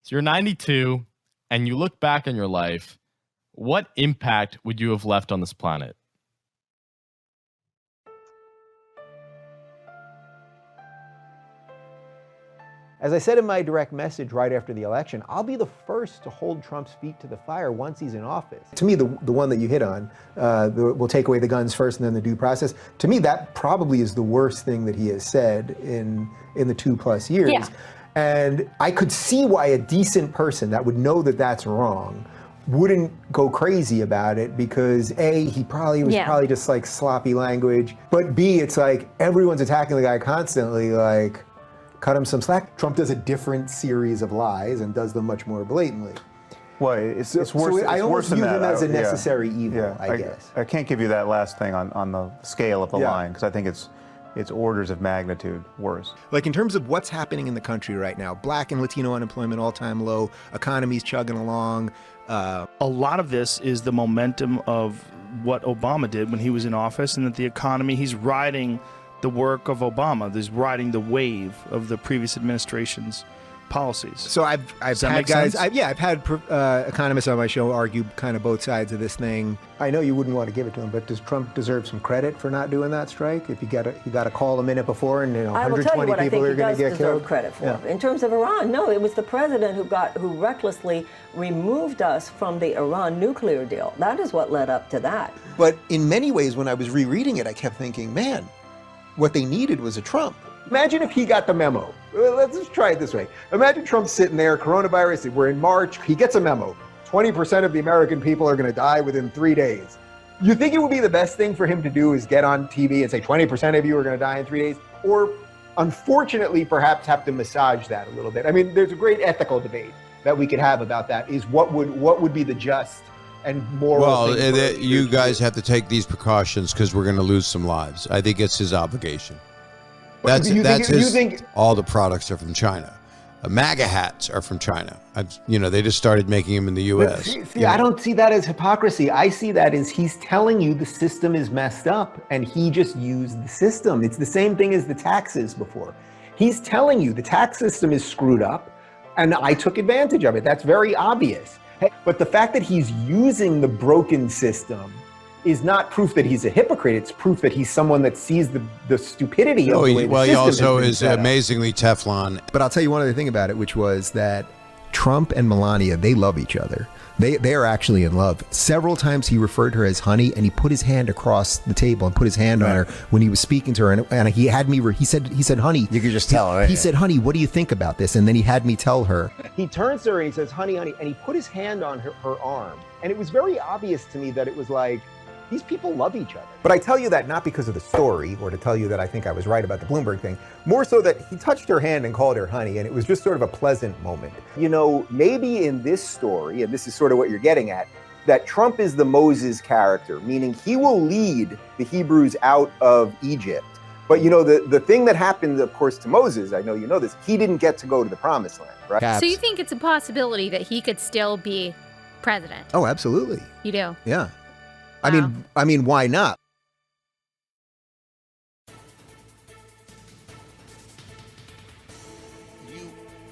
So you're 92 and you look back on your life. What impact would you have left on this planet? As I said in my direct message right after the election, I'll be the first to hold Trump's feet to the fire once he's in office. To me, the one that you hit on, we'll take away the guns first and then the due process, to me, that probably is the worst thing that he has said in the 2+ years. Yeah. And I could see why a decent person that would know that that's wrong wouldn't go crazy about it, because A, he probably was probably just like sloppy language, but B, it's like everyone's attacking the guy constantly, like, cut him some slack. Trump does a different series of lies and does them much more blatantly. Well, it's worse. So I it's almost worse than view that. him as a necessary evil, I guess. I can't give you that last thing on the scale of the line, because I think it's orders of magnitude worse. Like in terms of what's happening in the country right now, Black and Latino unemployment all-time low, economy's chugging along. A lot of this is the momentum of what Obama did when he was in office, and that the economy, he's riding the work of Obama. He's riding the wave of the previous administration's policies. So I've had guys, I've had economists on my show argue kind of both sides of this thing. I know you wouldn't want to give it to him, but does Trump deserve some credit for not doing that strike? If you got a call a minute before and 120 people are going to get killed? Credit for. In terms of Iran, no, it was the president who recklessly removed us from the Iran nuclear deal. That is what led up to that. But in many ways, when I was rereading it, I kept thinking, man, what they needed was a Trump. Imagine if he got the memo. Let's just try it this way. Imagine Trump sitting there, coronavirus, we're in March, he gets a memo. 20% of the American people are going to die within 3 days. You think it would be the best thing for him to do is get on TV and say 20% of you are going to die in 3 days? Or unfortunately, perhaps have to massage that a little bit? I mean, there's a great ethical debate that we could have about that, is what would be the just and moral thing. Well, you guys have to take these precautions because we're going to lose some lives. I think it's his obligation. All the products are from China. MAGA hats are from China. They just started making them in the U.S. See, I don't see that as hypocrisy. I see that as he's telling you the system is messed up, and he just used the system. It's the same thing as the taxes before. He's telling you the tax system is screwed up, and I took advantage of it. That's very obvious. But the fact that he's using the broken system is not proof that he's a hypocrite. It's proof that he's someone that sees the stupidity of the way the system he also is amazingly Teflon. But I'll tell you one other thing about it, which was that Trump and Melania, they love each other. They are actually in love. Several times he referred to her as honey, and he put his hand across the table and put his hand on her when he was speaking to her. And he had me. He said, honey. You could just tell her. He said, honey, what do you think about this? And then he had me tell her. He turns to her and he says, honey, honey, and he put his hand on her arm. And it was very obvious to me that it was like, these people love each other. But I tell you that not because of the story, or to tell you that I think I was right about the Bloomberg thing, more so that he touched her hand and called her honey, and it was just sort of a pleasant moment. Maybe in this story, and this is sort of what you're getting at, that Trump is the Moses character, meaning he will lead the Hebrews out of Egypt. But the thing that happened, of course, to Moses, I know you know this, he didn't get to go to the promised land, right? So you think it's a possibility that he could still be president? Oh, absolutely. You do? Yeah. Wow. I mean, why not?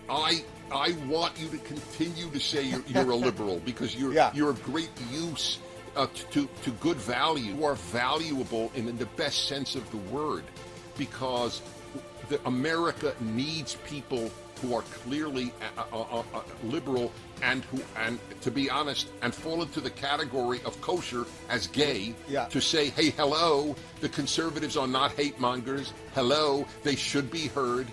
I want you to continue to say you're a liberal, because you're a great use to good value. You are valuable in the best sense of the word, because America needs people who are clearly liberal and to be honest, and fall into the category of kosher as gay, to say, hey, hello, the conservatives are not hate mongers. Hello, they should be heard.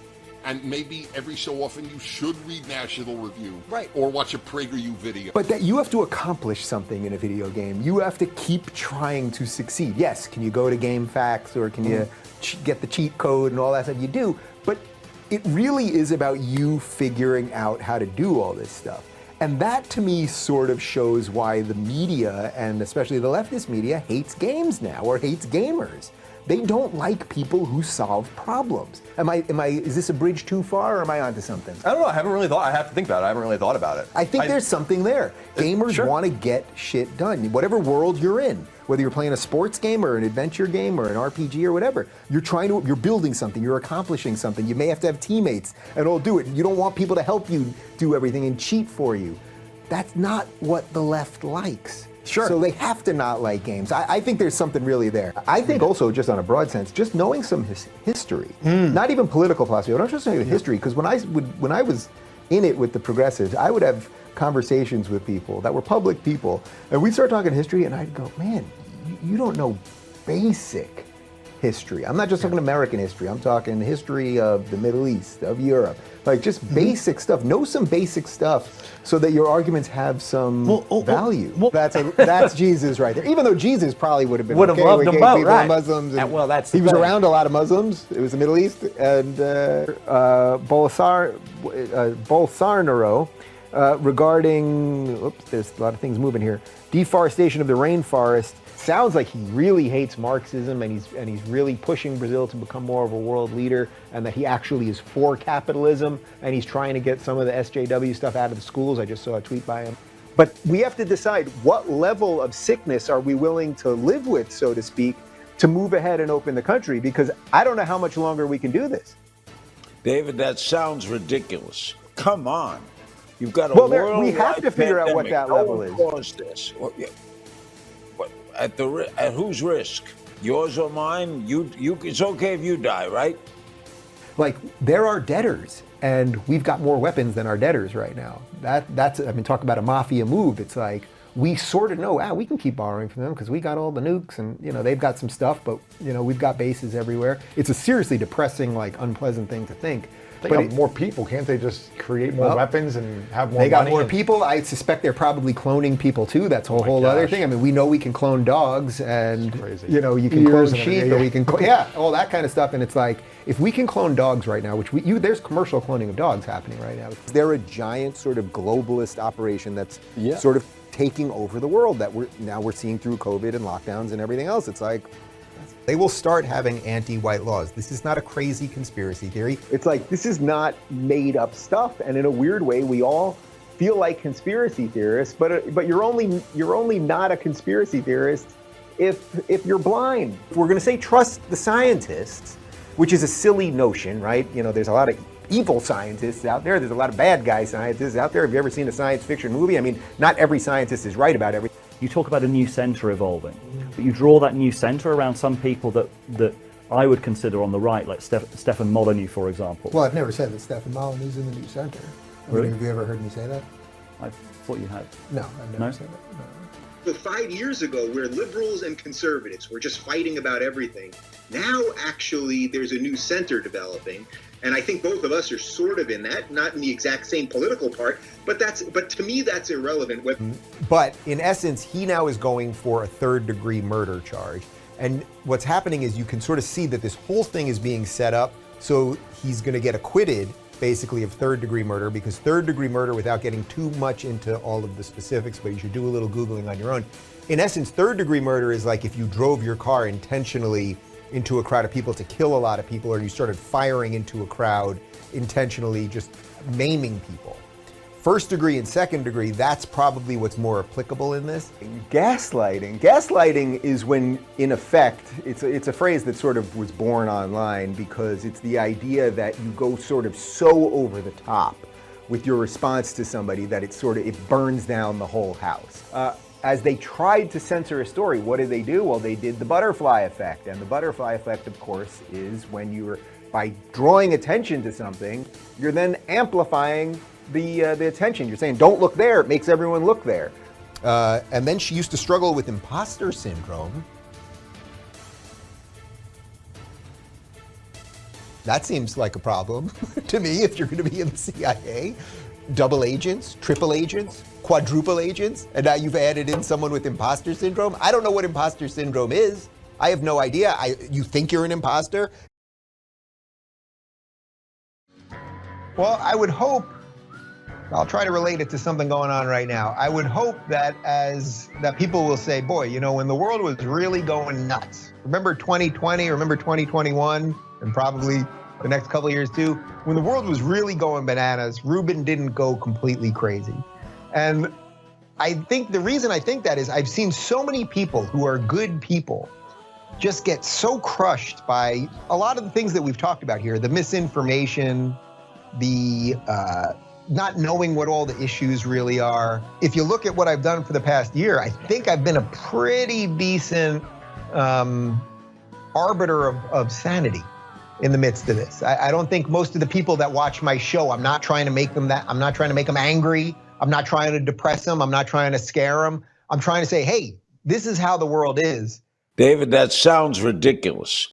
And maybe every so often you should read National Review, or watch a PragerU video. But that you have to accomplish something in a video game. You have to keep trying to succeed. Yes, can you go to GameFAQs, or can you get the cheat code and all that stuff? You do, but it really is about you figuring out how to do all this stuff. And that, to me, sort of shows why the media, and especially the leftist media, hates games now, or hates gamers. They don't like people who solve problems. Is this a bridge too far, or am I onto something? I don't know. I have to think about it. I haven't really thought about it. I think there's something there. Gamers want to get shit done. Whatever world you're in, whether you're playing a sports game or an adventure game or an RPG or whatever, you're building something, you're accomplishing something. You may have to have teammates and all do it. You don't want people to help you do everything and cheat for you. That's not what the left likes. Sure. So they have to not like games. I think there's something really there. I think also, just on a broad sense, just knowing some history, not even political philosophy, but I'm just saying history, because when I was in it with the progressives, I would have conversations with people that were public people, and we'd start talking history, and I'd go, man, you don't know basic history. I'm not just talking American history. I'm talking history of the Middle East, of Europe. Like, just basic stuff. Know some basic stuff so that your arguments have some value. That's Jesus right there. Even though Jesus probably would have been loved them both, right? Muslims. And, well, that's he was around a lot of Muslims. It was the Middle East, and Bolsonaro regarding. There's a lot of things moving here. Deforestation of the rainforest. Sounds like he really hates Marxism, and he's really pushing Brazil to become more of a world leader, and that he actually is for capitalism, and he's trying to get some of the SJW stuff out of the schools. I just saw a tweet by him. But we have to decide what level of sickness are we willing to live with, so to speak, to move ahead and open the country, because I don't know how much longer we can do this. David, that sounds ridiculous. Come on. You've got a worldwide we have to figure out what that level is. Caused this. At whose risk? Yours or mine? It's okay if you die, right? Like, there are debtors, and we've got more weapons than our debtors right now. Talk about a mafia move. It's like, we sort of know, we can keep borrowing from them because we got all the nukes, and they've got some stuff, but we've got bases everywhere. It's a seriously depressing, like, unpleasant thing to think. They got more people. Can't they just create more weapons and have more money? They got more people. I suspect they're probably cloning people too. That's a whole other thing. I mean, we know we can clone dogs, and you can clone sheep, or we can all that kind of stuff. And it's like, if we can clone dogs right now, which there's commercial cloning of dogs happening right now. They're a giant sort of globalist operation that's sort of taking over the world that we're seeing through COVID and lockdowns and everything else. It's like, they will start having anti-white laws. This is not a crazy conspiracy theory. It's like, this is not made up stuff. And in a weird way, we all feel like conspiracy theorists, but you're only not a conspiracy theorist if you're blind. If we're going to say trust the scientists, which is a silly notion, right? There's a lot of evil scientists out there. There's a lot of bad guy scientists out there. Have you ever seen a science fiction movie? I mean, not every scientist is right about everything. You talk about a new centre evolving, but you draw that new centre around some people that I would consider on the right, like Stefan Molyneux, for example. Well, I've never said that Stefan Molyneux is in the new centre. Really? Have you ever heard me say that? I thought you had. No, I've never said that. No. But 5 years ago, where liberals and conservatives were just fighting about everything, now actually there's a new center developing. And I think both of us are sort of in that, not in the exact same political part, but to me that's irrelevant. But in essence, he now is going for a third-degree murder charge. And what's happening is you can sort of see that this whole thing is being set up so he's going to get acquitted, basically, of third-degree murder, because third-degree murder, without getting too much into all of the specifics, but you should do a little Googling on your own. In essence, third-degree murder is like if you drove your car intentionally into a crowd of people to kill a lot of people, or you started firing into a crowd intentionally, just maiming people. First degree and second degree, that's probably what's more applicable in this. Gaslighting. Gaslighting is when, in effect, it's a phrase that sort of was born online, because it's the idea that you go sort of so over the top with your response to somebody that it burns down the whole house. As they tried to censor a story, what did they do? Well, they did the butterfly effect. And the butterfly effect, of course, is when by drawing attention to something, you're then amplifying the attention. You're saying, don't look there, it makes everyone look there. And then she used to struggle with imposter syndrome. That seems like a problem to me if you're going to be in the CIA. Double agents, triple agents, quadruple agents, and now you've added in someone with imposter syndrome. I don't know what imposter syndrome is. I have no idea. You think you're an imposter? Well, I would hope I'll try to relate it to something going on right now. I would hope that that people will say, boy, you know, when the world was really going nuts, remember 2020, remember 2021, and probably the next couple of years too, when the world was really going bananas, Rubin didn't go completely crazy. And I think the reason I think that is I've seen so many people who are good people just get so crushed by a lot of the things that we've talked about here, the misinformation, the not knowing what all the issues really are. If you look at what I've done for the past year, I think I've been a pretty decent arbiter of sanity in the midst of this. I don't think most of the people that watch my show, I'm not trying to make them I'm not trying to make them angry. I'm not trying to depress them. I'm not trying to scare them. I'm trying to say, hey, this is how the world is. David, that sounds ridiculous.